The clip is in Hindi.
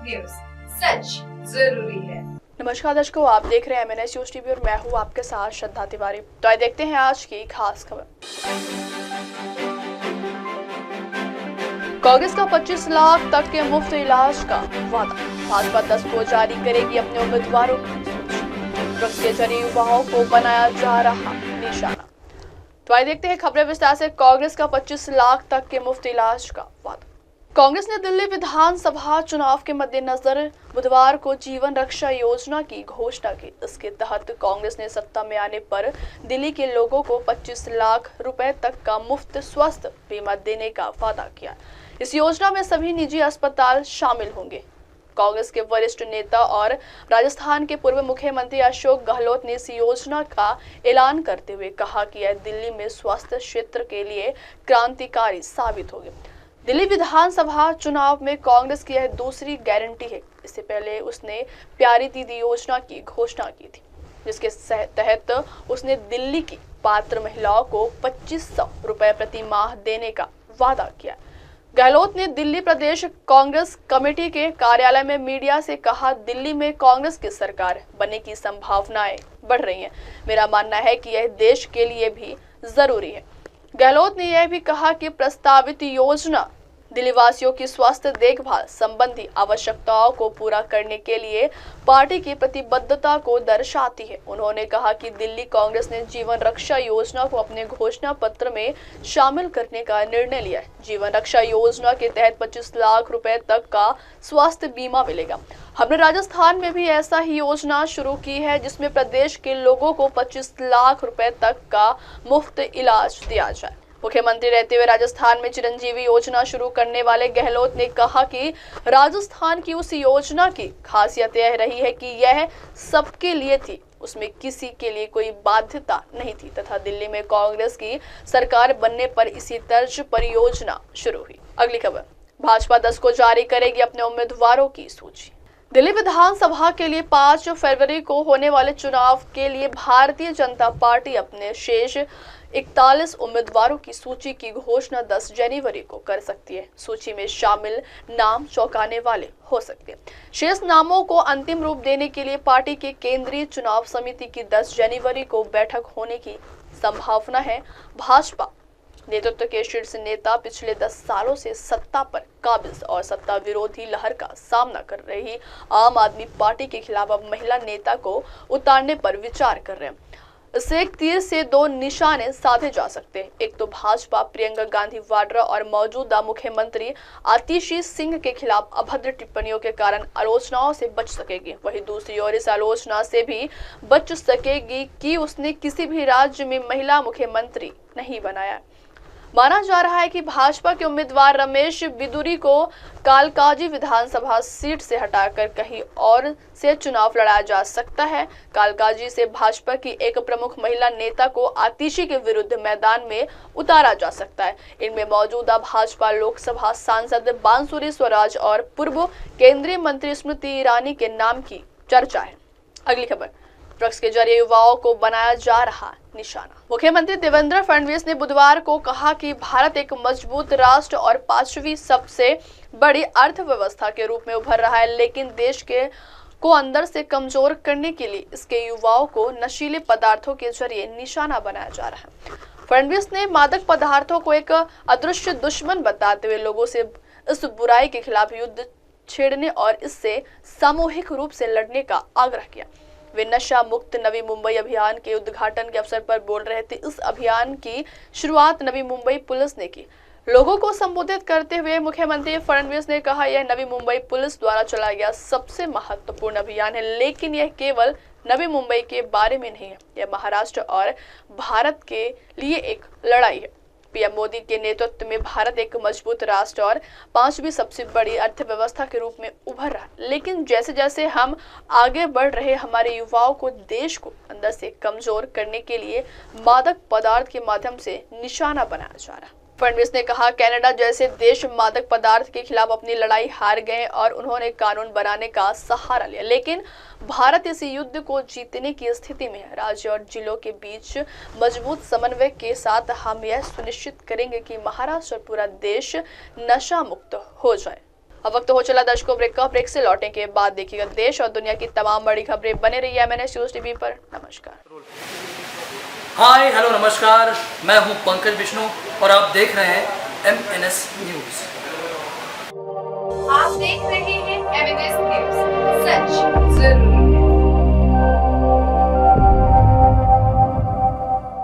न्यूज, सच जरूरी है। नमस्कार दर्शकों, आप देख रहे हैं MNS न्यूज टीवी और मैं हूं आपके साथ श्रद्धा तिवारी। तो आइए देखते हैं आज की खास खबर। कांग्रेस का 25 लाख तक के मुफ्त इलाज का वादा, भाजपा 10 को जारी करेगी अपने उम्मीदवारों की सूची। ड्रग्स के जरिए युवाओं को बनाया जा रहा निशाना। तो आइए देखते हैं खबरें विस्तार से। कांग्रेस का 25 लाख तक के मुफ्त इलाज का वादा। कांग्रेस ने दिल्ली विधानसभा चुनाव के मद्देनजर बुधवार को जीवन रक्षा योजना की घोषणा की। इसके तहत कांग्रेस ने सत्ता में आने पर दिल्ली के लोगों को 25 लाख रुपए तक का मुफ्त स्वास्थ्य बीमा देने का वादा किया। इस योजना में सभी निजी अस्पताल शामिल होंगे। कांग्रेस के वरिष्ठ नेता और राजस्थान के पूर्व मुख्यमंत्री अशोक गहलोत ने इस योजना का ऐलान करते हुए कहा कि यह दिल्ली में स्वास्थ्य क्षेत्र के लिए क्रांतिकारी साबित होगी। दिल्ली विधानसभा चुनाव में कांग्रेस की यह दूसरी गारंटी है। इससे पहले उसने प्यारी दीदी योजना की घोषणा की थी, जिसके तहत उसने दिल्ली की पात्र महिलाओं को 2500 रुपए प्रति माह देने का वादा किया। गहलोत ने दिल्ली प्रदेश कांग्रेस कमेटी के कार्यालय में मीडिया से कहा, दिल्ली में कांग्रेस की सरकार बनने की संभावनाएं बढ़ रही हैं। मेरा मानना है कि यह देश के लिए भी जरूरी है। गहलोत ने यह भी कहा कि प्रस्तावित योजना दिल्ली वासियों की स्वास्थ्य देखभाल संबंधी आवश्यकताओं को पूरा करने के लिए पार्टी की प्रतिबद्धता को दर्शाती है। उन्होंने कहा कि दिल्ली कांग्रेस ने जीवन रक्षा योजना को अपने घोषणा पत्र में शामिल करने का निर्णय लिया है। जीवन रक्षा योजना के तहत 25 लाख रुपए तक का स्वास्थ्य बीमा मिलेगा। हमने राजस्थान में भी ऐसा ही योजना शुरू की है, जिसमें प्रदेश के लोगों को 25 लाख रुपए तक का मुफ्त इलाज दिया जाए। मुख्यमंत्री रहते हुए राजस्थान में चिरंजीवी योजना शुरू करने वाले गहलोत ने कहा कि राजस्थान की उस योजना की खासियत यह रही है कि यह सबके लिए थी, उसमें किसी के लिए कोई बाध्यता नहीं थी तथा दिल्ली में कांग्रेस की सरकार बनने पर इसी तर्ज पर योजना शुरू हुई। अगली खबर, भाजपा 10 को जारी करेगी अपने उम्मीदवारों की सूची। दिल्ली विधानसभा के लिए 5 फरवरी को होने वाले चुनाव के लिए भारतीय जनता पार्टी अपने शेष 41 उम्मीदवारों की सूची की घोषणा 10 जनवरी को कर सकती है। सूची में शामिल नाम चौंकाने वाले हो सकते हैं। शेष नामों को अंतिम रूप देने के लिए पार्टी के केंद्रीय चुनाव समिति की 10 जनवरी को बैठक होने की संभावना है। भाजपा नेतृत्व के शीर्ष नेता पिछले 10 सालों से सत्ता पर काबिज और सत्ता विरोधी लहर का सामना कर रही आम आदमी पार्टी के खिलाफ अब महिला नेता को उतारने पर विचार कर रहे हैं। इससे एक तीर से 2 निशाने साधे जा सकते हैं। एक तो भाजपा प्रियंका गांधी वाड्रा और मौजूदा मुख्यमंत्री आतिशी सिंह के खिलाफ अभद्र टिप्पणियों के कारण आलोचनाओं से बच सकेगी। वहीं दूसरी ओर इस आलोचना से भी बच सकेगी कि उसने किसी भी राज्य में महिला मुख्यमंत्री नहीं बनाया। माना जा रहा है कि भाजपा के उम्मीदवार रमेश बिदुरी को कालकाजी विधानसभा सीट से हटाकर कहीं और से चुनाव लड़ाया जा सकता है। कालकाजी से भाजपा की एक प्रमुख महिला नेता को आतिशी के विरुद्ध मैदान में उतारा जा सकता है। इनमें मौजूदा भाजपा लोकसभा सांसद बांसुरी स्वराज और पूर्व केंद्रीय मंत्री स्मृति ईरानी के नाम की चर्चा है। अगली खबर, ड्रग्स के जरिए युवाओं को बनाया जा रहा निशाना। मुख्यमंत्री देवेंद्र फडणवीस ने बुधवार को कहा कि भारत एक मजबूत राष्ट्र और 5वीं सबसे बड़ी अर्थव्यवस्था के रूप में उभर रहा है, लेकिन देश को अंदर से कमजोर करने के लिए इसके युवाओं को नशीले पदार्थों के जरिए निशाना बनाया जा रहा है। फडणवीस ने मादक पदार्थों को एक अदृश्य दुश्मन बताते हुए लोगों से इस बुराई के खिलाफ युद्ध छेड़ने और इससे सामूहिक रूप से लड़ने का आग्रह किया। वे नशा मुक्त नवी मुंबई अभियान के उद्घाटन के अवसर पर बोल रहे थे। इस अभियान की शुरुआत नवी मुंबई पुलिस ने की। लोगों को संबोधित करते हुए मुख्यमंत्री फडणवीस ने कहा, यह नवी मुंबई पुलिस द्वारा चलाया गया सबसे महत्वपूर्ण अभियान है, लेकिन यह केवल नवी मुंबई के बारे में नहीं है, यह महाराष्ट्र और भारत के लिए एक लड़ाई है। पीएम मोदी के नेतृत्व में भारत एक मजबूत राष्ट्र और 5वीं सबसे बड़ी अर्थव्यवस्था के रूप में उभर रहा, लेकिन जैसे जैसे हम आगे बढ़ रहे, हमारे युवाओं को देश को अंदर से कमजोर करने के लिए मादक पदार्थ के माध्यम से निशाना बनाया जा रहा है। फडणवीस ने कहा, कनाडा जैसे देश मादक पदार्थ के खिलाफ अपनी लड़ाई हार गए और उन्होंने कानून बनाने का सहारा लिया, लेकिन भारत इस युद्ध को जीतने की स्थिति में है। राज्य और जिलों के बीच मजबूत समन्वय के साथ हम यह सुनिश्चित करेंगे कि महाराष्ट्र और पूरा देश नशा मुक्त हो जाए। अब वक्त हो चला दर्शकों ब्रेक का। ब्रेक से लौटने के बाद देखिएगा देश और दुनिया की तमाम बड़ी खबरें। बने रहिए MNS न्यूज टीवी पर। नमस्कार। हाय हेलो नमस्कार, मैं हूं पंकज विष्णु और आप देख रहे हैं MNS न्यूज। आप देख रहे हैं MNS न्यूज, सच जरूरी है।